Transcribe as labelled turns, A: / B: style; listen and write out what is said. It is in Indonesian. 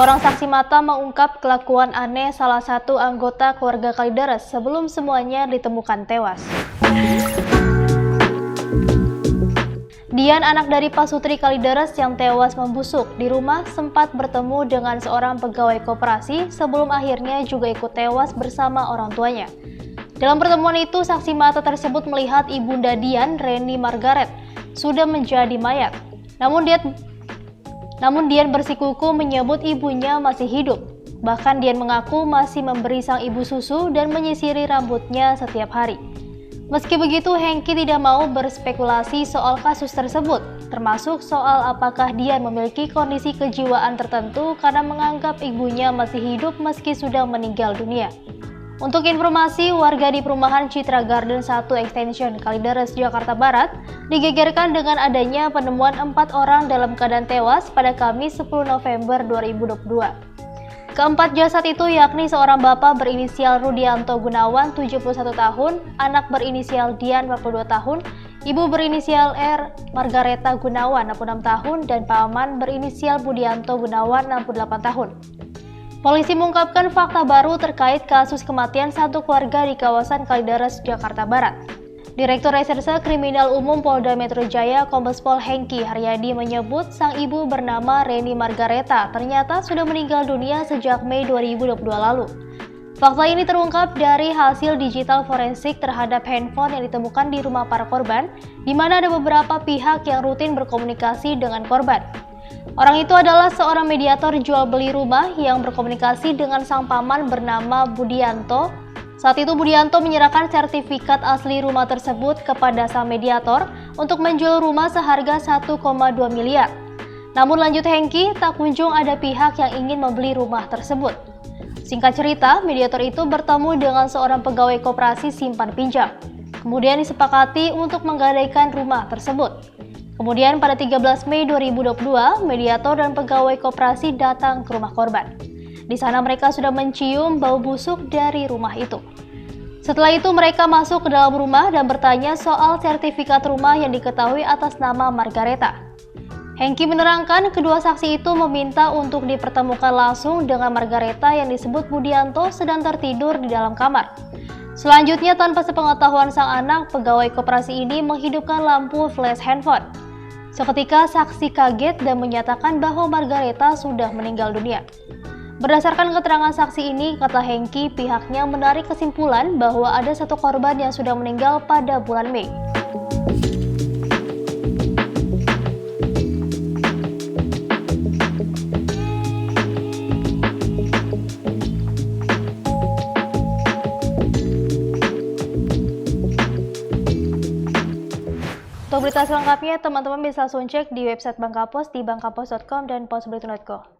A: Seorang saksi mata mengungkap kelakuan aneh salah satu anggota keluarga Kalideres sebelum semuanya ditemukan tewas. Dian, anak dari Pak Sutri Kalideres yang tewas membusuk di rumah, sempat bertemu dengan seorang pegawai koperasi sebelum akhirnya juga ikut tewas bersama orang tuanya. Dalam pertemuan itu, saksi mata tersebut melihat ibunda Dian, Reni Margaret, sudah menjadi mayat. Namun Dian bersikukuh menyebut ibunya masih hidup. Bahkan Dian mengaku masih memberi sang ibu susu dan menyisiri rambutnya setiap hari. Meski begitu, Hengki tidak mau berspekulasi soal kasus tersebut, termasuk soal apakah Dian memiliki kondisi kejiwaan tertentu karena menganggap ibunya masih hidup meski sudah meninggal dunia. Untuk informasi, warga di perumahan Citra Garden 1 Extension Kalideres, Jakarta Barat digegerkan dengan adanya penemuan 4 orang dalam keadaan tewas pada Kamis 10 November 2022. Keempat jasad itu yakni seorang bapak berinisial Rudianto Gunawan, 71 tahun, anak berinisial Dian, 42 tahun, ibu berinisial R. Margareta Gunawan, 66 tahun, dan paman berinisial Budianto Gunawan, 68 tahun. Polisi mengungkapkan fakta baru terkait kasus kematian satu keluarga di kawasan Kalideres, Jakarta Barat. Direktur Reserse Kriminal Umum Polda Metro Jaya, Kombes Pol Hengki Haryadi menyebut sang ibu bernama Reni Margareta ternyata sudah meninggal dunia sejak Mei 2022 lalu. Fakta ini terungkap dari hasil digital forensik terhadap handphone yang ditemukan di rumah para korban, di mana ada beberapa pihak yang rutin berkomunikasi dengan korban. Orang itu adalah seorang mediator jual beli rumah yang berkomunikasi dengan sang paman bernama Budianto. Saat itu Budianto menyerahkan sertifikat asli rumah tersebut kepada sang mediator untuk menjual rumah seharga 1,2 miliar. Namun lanjut Hengki, tak kunjung ada pihak yang ingin membeli rumah tersebut. Singkat cerita, mediator itu bertemu dengan seorang pegawai koperasi simpan pinjam. Kemudian disepakati untuk menggadaikan rumah tersebut. Kemudian pada 13 Mei 2022, mediator dan pegawai koperasi datang ke rumah korban. Di sana mereka sudah mencium bau busuk dari rumah itu. Setelah itu mereka masuk ke dalam rumah dan bertanya soal sertifikat rumah yang diketahui atas nama Margareta. Hengki menerangkan kedua saksi itu meminta untuk dipertemukan langsung dengan Margareta yang disebut Budianto sedang tertidur di dalam kamar. Selanjutnya, tanpa sepengetahuan sang anak, pegawai koperasi ini menghidupkan lampu flash handphone. Seketika saksi kaget dan menyatakan bahwa Margareta sudah meninggal dunia. Berdasarkan keterangan saksi ini, kata Hengki, pihaknya menarik kesimpulan bahwa ada satu korban yang sudah meninggal pada bulan Mei. Untuk berita selengkapnya, teman-teman bisa langsung cek di website Bank Kapos di bankapos.com dan posberita.co.